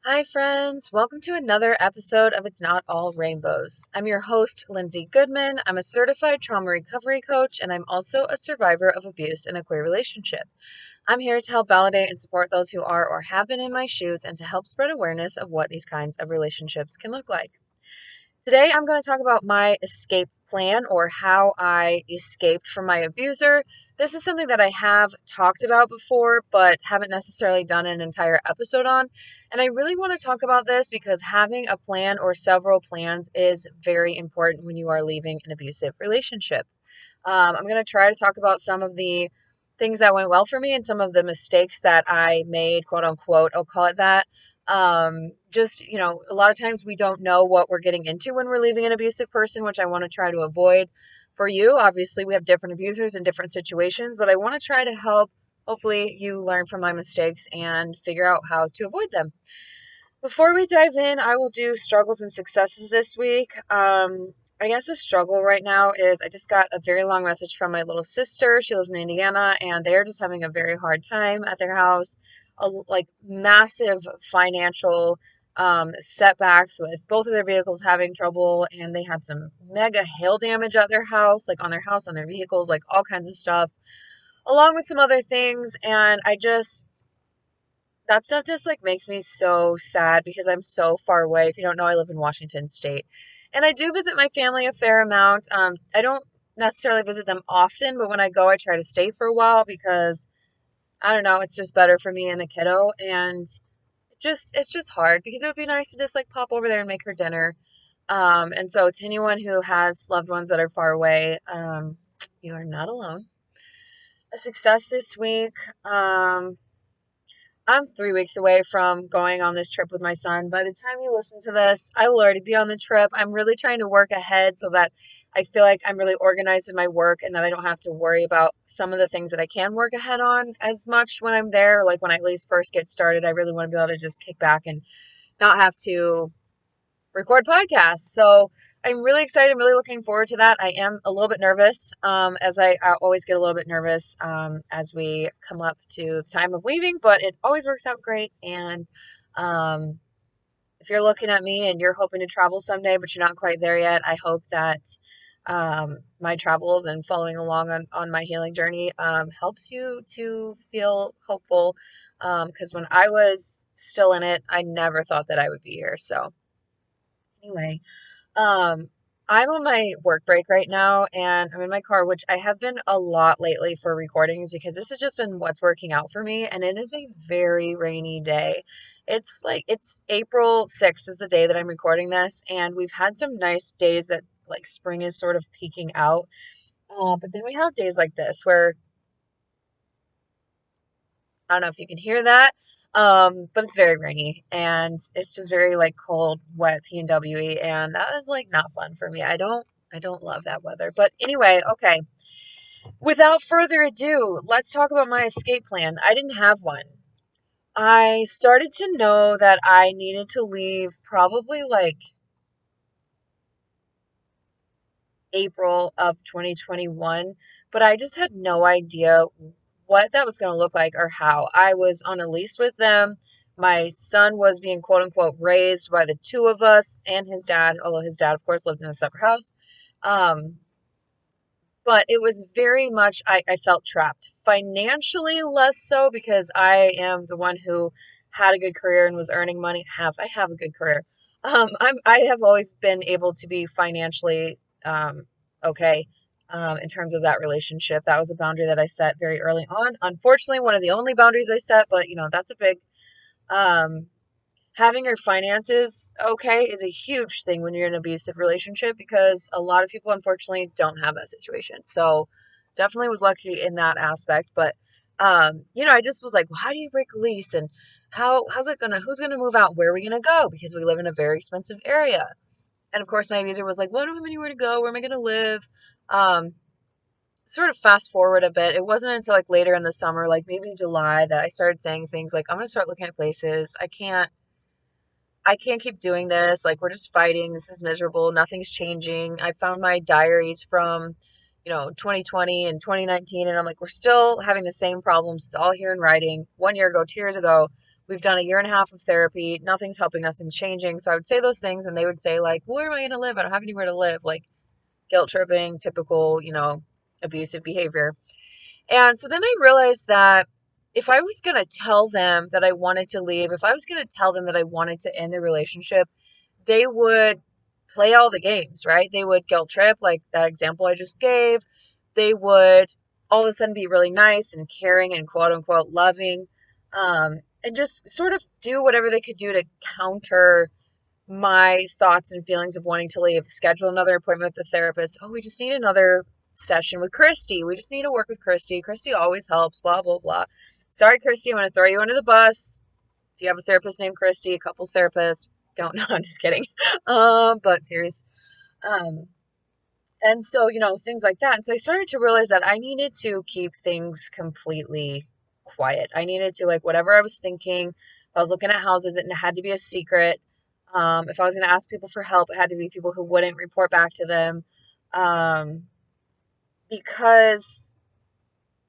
Hi, friends. Welcome to another episode of It's Not All Rainbows. I'm your host, Lindsay Goodman. I'm a certified trauma recovery coach, and I'm also a survivor of abuse in a queer relationship. I'm here to help validate and support those who are or have been in my shoes and to help spread awareness of what these kinds of relationships can look like. Today, I'm going to talk about my escape plan or how I escaped from my abuser. This is something that I have talked about before, but haven't necessarily done an entire episode on. And I really want to talk about this because having a plan or several plans is very important when you are leaving an abusive relationship. I'm going to try to talk about some of the things that went well for me and some of the mistakes that I made, quote unquote. I'll call it that. A lot of times we don't know what we're getting into when we're leaving an abusive person, which I want to try to avoid for you. Obviously, we have different abusers in different situations, but I want to try to help. Hopefully, you learn from my mistakes and figure out how to avoid them. Before we dive in, I will do struggles and successes this week. I guess the struggle right now is I just got a very long message from my little sister. She lives in Indiana, and they're just having a very hard time at their house. Like massive financial setbacks with both of their vehicles having trouble, and they had some mega hail damage at their house, like on their house, on their vehicles, like all kinds of stuff, along with some other things. And that stuff just like makes me so sad because I'm so far away. If you don't know, I live in Washington State. And I do visit my family a fair amount. I don't necessarily visit them often, but when I go, I try to stay for a while because I don't know, it's just better for me and the kiddo. And it's just hard because it would be nice to just like pop over there and make her dinner. And so to anyone who has loved ones that are far away, you are not alone. A success this week. I'm 3 weeks away from going on this trip with my son. By the time you listen to this, I will already be on the trip. I'm really trying to work ahead so that I feel like I'm really organized in my work and that I don't have to worry about some of the things that I can work ahead on as much when I'm there. Like when I at least first get started, I really want to be able to just kick back and not have to record podcasts. So I'm really excited. I'm really looking forward to that. I am a little bit nervous, as I always get a little bit nervous as we come up to the time of leaving, but it always works out great. And um, if you're looking at me and you're hoping to travel someday, but you're not quite there yet, I hope that my travels and following along on my healing journey helps you to feel hopeful. Because when I was still in it, I never thought that I would be here. So anyway, um, I'm on my work break right now and I'm in my car, which I have been a lot lately for recordings because this has just been what's working out for me. And it is a very rainy day. It's April 6th is the day that I'm recording this. And we've had some nice days that like spring is sort of peeking out. But then we have days like this where I don't know if you can hear that. But it's very rainy and it's just very like cold, wet, P&W-y, and that is like not fun for me. I don't love that weather. But anyway, okay. Without further ado, let's talk about my escape plan. I didn't have one. I started to know that I needed to leave probably like April of 2021, but I just had no idea what that was going to look like or how. I was on a lease with them. My son was being quote unquote raised by the two of us and his dad, although his dad, of course, lived in a separate house. Um, but it was very much, I felt trapped. Financially, less so because I am the one who had a good career and was earning money. I have a good career. I have always been able to be financially okay in terms of that relationship. That was a boundary that I set very early on. Unfortunately, one of the only boundaries I set, but that's a big um, having your finances okay is a huge thing when you're in an abusive relationship because a lot of people unfortunately don't have that situation. So definitely was lucky in that aspect. But I just was like, well, how do you break a lease and who's gonna move out? Where are we gonna go? Because we live in a very expensive area. And of course my abuser was like, well, I don't have anywhere to go. Where am I gonna live? Um, Sort of fast forward a bit. It wasn't until like later in the summer, like maybe July, that I started saying things like, I'm gonna start looking at places. I can't keep doing this. Like, we're just fighting. This is miserable. Nothing's changing. I found my diaries from, 2020 and 2019, and I'm like, we're still having the same problems. It's all here in writing. 1 year ago, 2 years ago, We've done a year and a half of therapy. Nothing's helping us in changing. So I would say those things and they would say like, where am I going to live? I don't have anywhere to live. Like guilt tripping, typical, abusive behavior. And so then I realized that if I was going to tell them that I wanted to leave, if I was going to tell them that I wanted to end the relationship, they would play all the games, right? They would guilt trip, like that example I just gave. They would all of a sudden be really nice and caring and quote unquote loving, and just sort of do whatever they could do to counter my thoughts and feelings of wanting to leave. Schedule another appointment with the therapist. Oh, we just need another session with Christy. We just need to work with Christy. Christy always helps, blah, blah, blah. Sorry, Christy, I'm going to throw you under the bus. If you have a therapist named Christy, a couples therapist, don't know. I'm just kidding. But serious. Um, and so, things like that. And so I started to realize that I needed to keep things completely quiet. I needed to, like, whatever I was thinking, if I was looking at houses, it had to be a secret. If I was going to ask people for help, it had to be people who wouldn't report back to them. Um, because,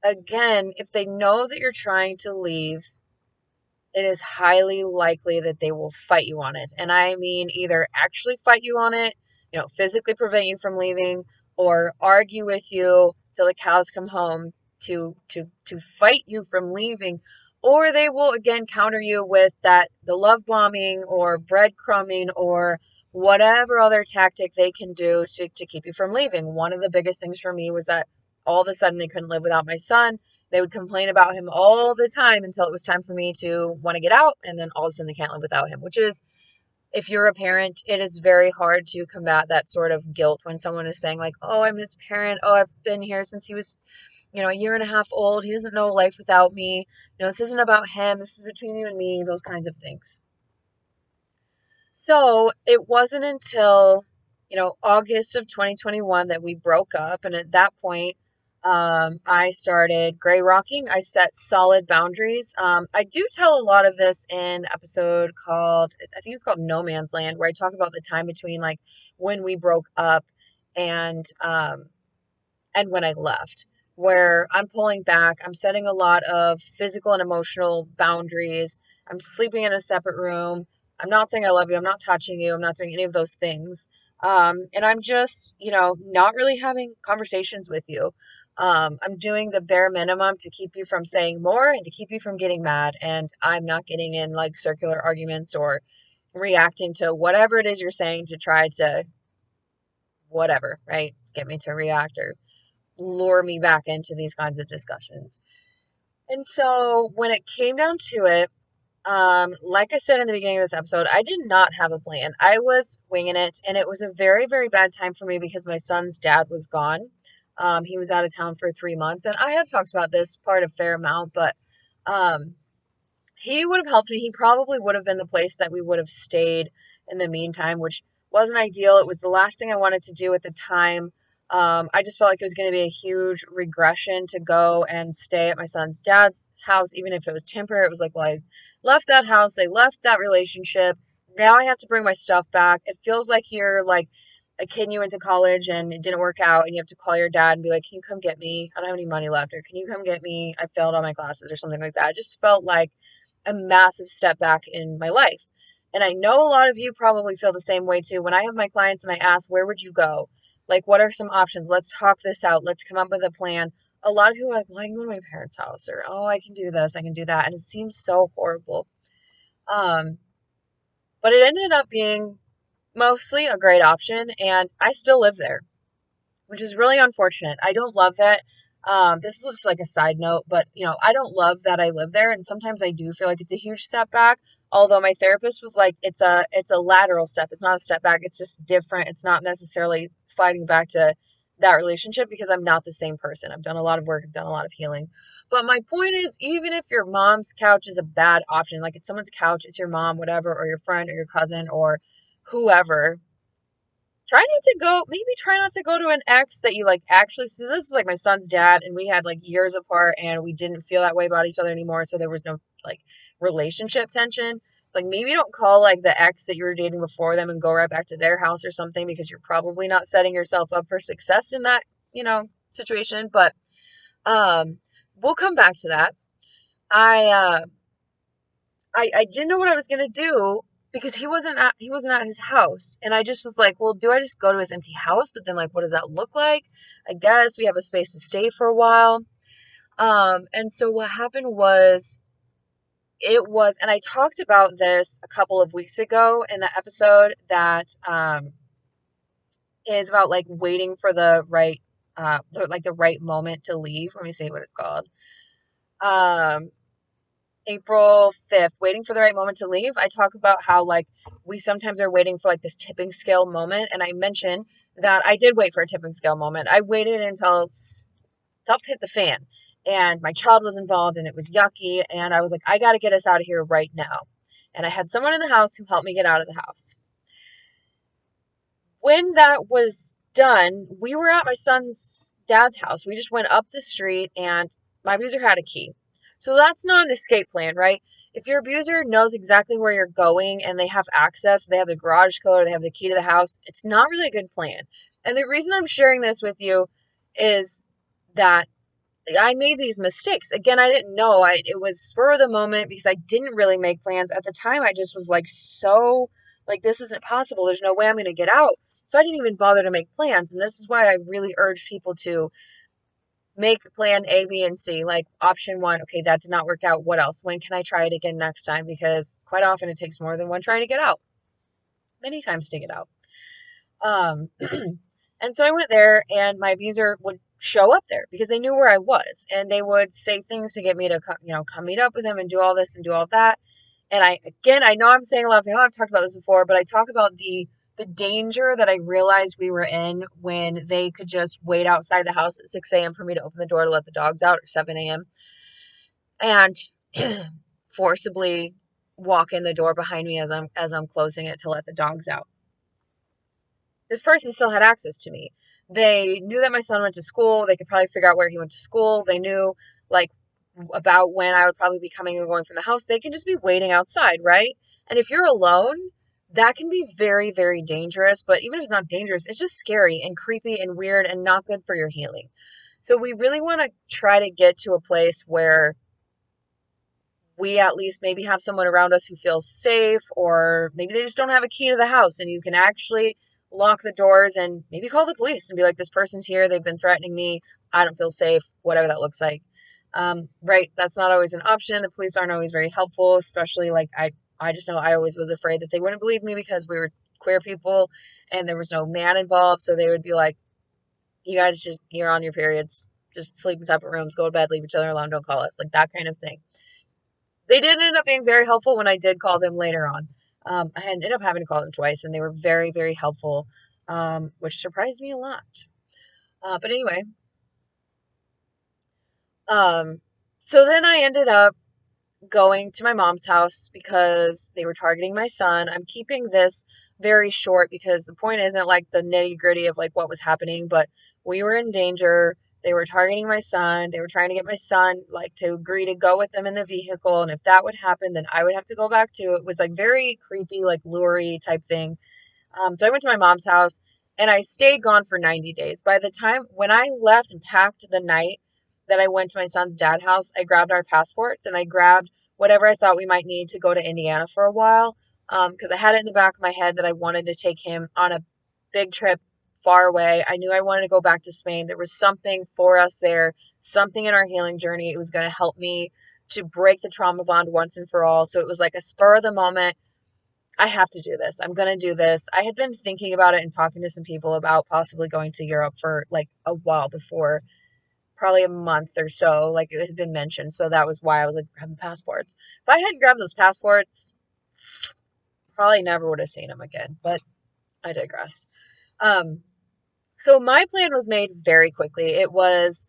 again, if they know that you're trying to leave, it is highly likely that they will fight you on it. And I mean, either actually fight you on it, physically prevent you from leaving, or argue with you till the cows come home to fight you from leaving. Or they will again counter you with the love bombing or breadcrumbing or whatever other tactic they can do to keep you from leaving. One of the biggest things for me was that all of a sudden they couldn't live without my son. They would complain about him all the time until it was time for me to want to get out, and then all of a sudden they can't live without him, which is, if you're a parent, it is very hard to combat that sort of guilt when someone is saying like, oh, I'm his parent. Oh, I've been here since he was, a year and a half old. He doesn't know life without me. This isn't about him. This is between you and me, those kinds of things. So it wasn't until, August of 2021 that we broke up. And at that point, I started gray rocking. I set solid boundaries. I do tell a lot of this in episode called, I think it's called No Man's Land, where I talk about the time between like when we broke up and, um, and when I left, where I'm pulling back. I'm setting a lot of physical and emotional boundaries. I'm sleeping in a separate room. I'm not saying I love you. I'm not touching you. I'm not doing any of those things. And I'm just, not really having conversations with you. I'm doing the bare minimum to keep you from saying more and to keep you from getting mad. And I'm not getting in like circular arguments or reacting to whatever it is you're saying to try to whatever, right? Get me to react or lure me back into these kinds of discussions. And so when it came down to it, like I said in the beginning of this episode, I did not have a plan. I was winging it, and it was a very, very bad time for me because my son's dad was gone. He was out of town for 3 months, and I have talked about this part a fair amount, but um, he would have helped me. He probably would have been the place that we would have stayed in the meantime, which wasn't ideal. It was the last thing I wanted to do at the time. I just felt like it was going to be a huge regression to go and stay at my son's dad's house, even if it was temporary. It was like, well, I left that house, I left that relationship. Now I have to bring my stuff back. It feels like you're like a kid you went to college and it didn't work out, and you have to call your dad and be like, can you come get me? I don't have any money left. Or can you come get me? I failed all my classes or something like that. It just felt like a massive step back in my life. And I know a lot of you probably feel the same way too. When I have my clients and I ask, where would you go? Like, what are some options? Let's talk this out. Let's come up with a plan. A lot of people are like, well, I can go to my parents' house, or, oh, I can do this, I can do that. And it seems so horrible. Um, but it ended up being mostly a great option. And I still live there, which is really unfortunate. I don't love that. This is just like a side note, but I don't love that I live there, and sometimes I do feel like it's a huge step back. Although my therapist was like, it's a lateral step. It's not a step back. It's just different. It's not necessarily sliding back to that relationship because I'm not the same person. I've done a lot of work. I've done a lot of healing. But my point is, even if your mom's couch is a bad option, like it's someone's couch, it's your mom, whatever, or your friend or your cousin or whoever, try not to go to an ex that you like actually. So this is like my son's dad, and we had like years apart and we didn't feel that way about each other anymore, so there was no like relationship tension. Like, maybe don't call like the ex that you were dating before them and go right back to their house or something, because you're probably not setting yourself up for success in that situation. But we'll come back to that. I I didn't know what I was gonna do because he wasn't at his house. And I just was like, well, do I just go to his empty house? But then like what does that look like? I guess we have a space to stay for a while. And so what happened was and I talked about this a couple of weeks ago in the episode that is about like waiting for the right moment to leave. Let me see what it's called. Um April 5th, waiting for the right moment to leave. I talk about how like we sometimes are waiting for like this tipping scale moment, and I mentioned that I did wait for a tipping scale moment. I waited until stuff hit the fan and my child was involved and it was yucky, and I was like, I got to get us out of here right now. And I had someone in the house who helped me get out of the house. When that was done, we were at my son's dad's house. We just went up the street and my abuser had a key. So that's not an escape plan, right? If your abuser knows exactly where you're going and they have access, they have the garage code or they have the key to the house, it's not really a good plan. And the reason I'm sharing this with you is that I made these mistakes. Again, I didn't know. It was spur of the moment because I didn't really make plans. At the time, I just was like, so, like, this isn't possible. There's no way I'm going to get out. So I didn't even bother to make plans. And this is why I really urge people to make plan A, B, and C. Like option one, okay, that did not work out. What else? When can I try it again next time? Because quite often it takes more than one trying to get out, many times to get out. Um, and so I went there, and my abuser would show up there because they knew where I was, and they would say things to get me to come meet up with him and do all this and do all that. And I know I'm saying a lot of things. I've talked about this before, but I talk about the danger that I realized we were in when they could just wait outside the house at 6 a.m. for me to open the door to let the dogs out, or 7 a.m. and forcibly walk in the door behind me as I'm closing it to let the dogs out. This person still had access to me. They knew that my son went to school. They could probably figure out where he went to school. They knew like about when I would probably be coming and going from the house. They can just be waiting outside, right? And if you're alone, that can be very, very dangerous. But even if it's not dangerous, it's just scary and creepy and weird and not good for your healing. So we really want to try to get to a place where we at least maybe have someone around us who feels safe, or maybe they just don't have a key to the house and you can actually lock the doors and maybe call the police and be like, this person's here, they've been threatening me, I don't feel safe, whatever that looks like. Right, that's not always an option. The police aren't always very helpful, especially like I just know I always was afraid that they wouldn't believe me because we were queer people and there was no man involved, so they would be like, you guys just, you're on your periods, just sleep in separate rooms, go to bed, leave each other alone, don't call us, like that kind of thing. They did end up being very helpful when I did call them later on. I ended up having to call them twice, and they were very, very helpful, which surprised me a lot. But anyway, um, so then I ended up going to my mom's house because they were targeting my son. I'm keeping this very short because the point isn't like the nitty gritty of like what was happening, but we were in danger. They were targeting my son. They were trying to get my son like to agree to go with them in the vehicle. And if that would happen, then I would have to go back to it. Was like very creepy, like lurie type thing. So I went to my mom's house and I stayed gone for 90 days. By the time when I left and packed the night that I went to my son's dad's house, I grabbed our passports and I grabbed whatever I thought we might need to go to Indiana for a while. Because I had it in the back of my head that I wanted to take him on a big trip far away. I knew I wanted to go back to Spain. There was something for us there, something in our healing journey. It was going to help me to break the trauma bond once and for all. So it was like a spur of the moment. I have to do this. I'm going to do this. I had been thinking about it and talking to some people about possibly going to Europe for like a while before, probably a month or so, like it had been mentioned. So that was why I was like, grabbing passports. If I hadn't grabbed those passports, probably never would have seen them again, but I digress. Um, so my plan was made very quickly. It was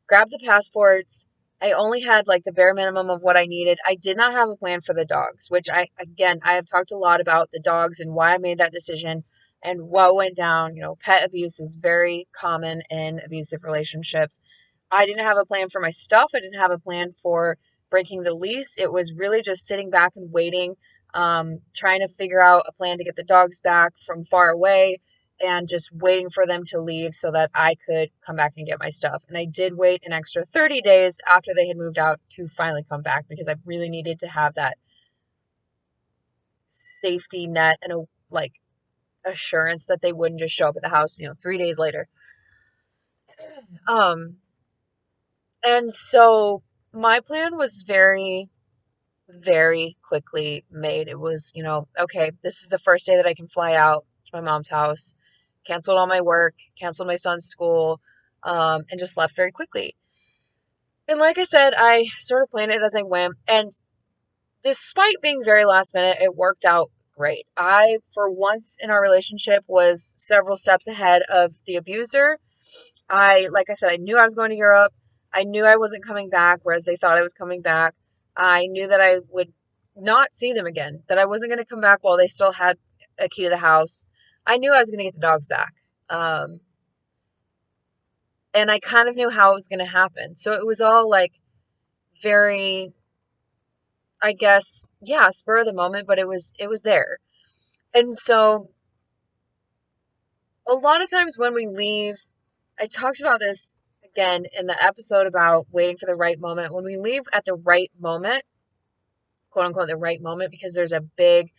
grab the passports. I only had like the bare minimum of what I needed. I did not have a plan for the dogs, which I have talked a lot about the dogs and why I made that decision and what went down. You know, pet abuse is very common in abusive relationships. I didn't have a plan for my stuff. I didn't have a plan for breaking the lease. It was really just sitting back and waiting, trying to figure out a plan to get the dogs back from far away and just waiting for them to leave so that I could come back and get my stuff. And I did wait an extra 30 days after they had moved out to finally come back because I really needed to have that safety net and a like assurance that they wouldn't just show up at the house, 3 days later. Um, and so my plan was very, very quickly made. It was, okay, this is the first day that I can fly out to my mom's house, canceled all my work, canceled my son's school, and just left very quickly. And like I said, I sort of planned it as I went. And despite being very last minute, it worked out great. I, for once in our relationship, was several steps ahead of the abuser. Like I said, I knew I was going to Europe. I knew I wasn't coming back, whereas they thought I was coming back. I knew that I would not see them again, that I wasn't going to come back while they still had a key to the house. I knew I was going to get the dogs back. And I kind of knew how it was going to happen. So it was all like very, I guess, yeah, spur of the moment, but it was there. And so a lot of times when we leave, I talked about this again in the episode about waiting for the right moment. When we leave at the right moment, quote unquote, the right moment, because there's a big,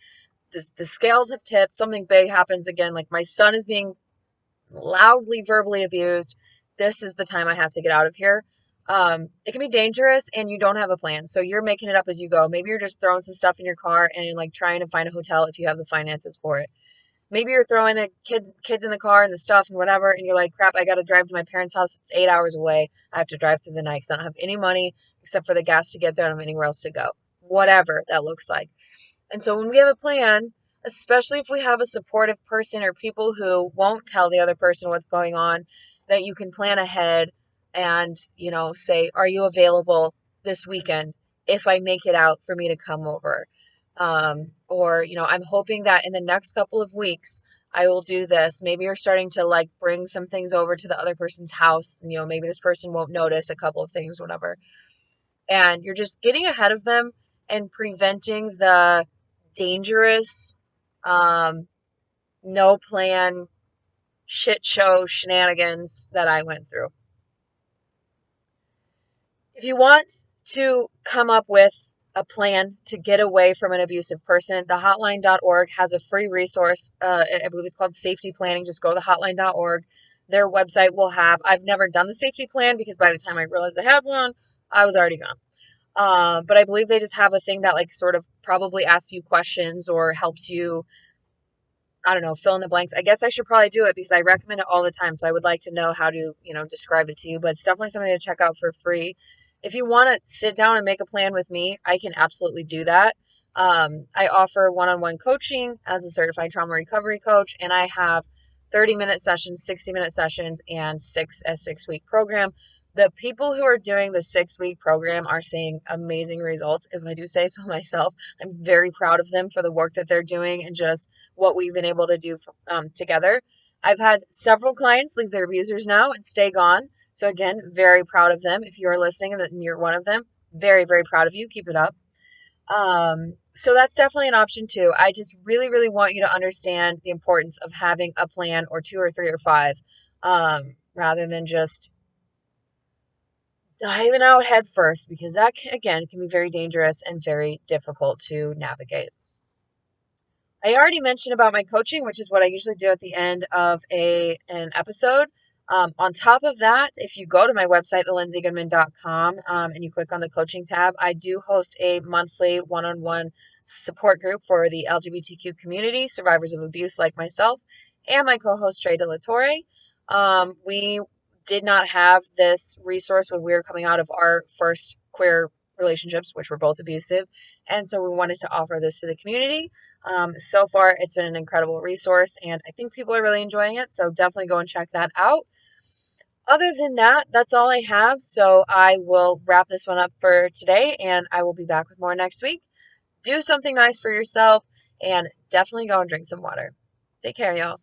the scales have tipped, something big happens again. Like my son is being loudly verbally abused. This is the time I have to get out of here. It can be dangerous and you don't have a plan. So you're making it up as you go. Maybe you're just throwing some stuff in your car and like trying to find a hotel if you have the finances for it. Maybe you're throwing the kids in the car and the stuff and whatever, and you're like, crap, I got to drive to my parents' house. It's 8 hours away. I have to drive through the night because I don't have any money except for the gas to get there. I don't have anywhere else to go. Whatever that looks like. And so when we have a plan, especially if we have a supportive person or people who won't tell the other person what's going on, that you can plan ahead and, say, are you available this weekend if I make it out for me to come over? Or, I'm hoping that in the next couple of weeks, I will do this. Maybe you're starting to like bring some things over to the other person's house. And, maybe this person won't notice a couple of things, whatever. And you're just getting ahead of them and preventing the dangerous, um, no plan, shit show shenanigans that I went through. If you want to come up with a plan to get away from an abusive person, the hotline.org has a free resource. I believe it's called Safety Planning. Just go to the hotline.org. Their website will have, I've never done the safety plan because by the time I realized I had one, I was already gone. But I believe they just have a thing that like sort of probably asks you questions or helps you, I don't know, fill in the blanks. I guess I should probably do it because I recommend it all the time. So I would like to know how to, describe it to you, but it's definitely something to check out for free. If you want to sit down and make a plan with me, I can absolutely do that. I offer one-on-one coaching as a certified trauma recovery coach, and I have 30-minute sessions, 60-minute sessions, and a 6-week program. The people who are doing the 6-week program are seeing amazing results. If I do say so myself, I'm very proud of them for the work that they're doing and just what we've been able to do together. I've had several clients leave their abusers now and stay gone. So again, very proud of them. If you're listening and you're one of them, very, very proud of you. Keep it up. So that's definitely an option too. I just really, really want you to understand the importance of having a plan or 2 or 3 or 5, rather than just diving out head first, because that again can be very dangerous and very difficult to navigate. I already mentioned about my coaching, which is what I usually do at the end of an episode. On top of that, if you go to my website, thelindsaygoodman.com, and you click on the coaching tab, I do host a monthly one-on-one support group for the LGBTQ community, survivors of abuse like myself, and my co-host, Trey DeLatorre. We did not have this resource when we were coming out of our first queer relationships, which were both abusive, and so we wanted to offer this to the community. So far, it's been an incredible resource, and I think people are really enjoying it, so definitely go and check that out. Other than that, that's all I have, so I will wrap this one up for today, and I will be back with more next week. Do something nice for yourself, and definitely go and drink some water. Take care, y'all.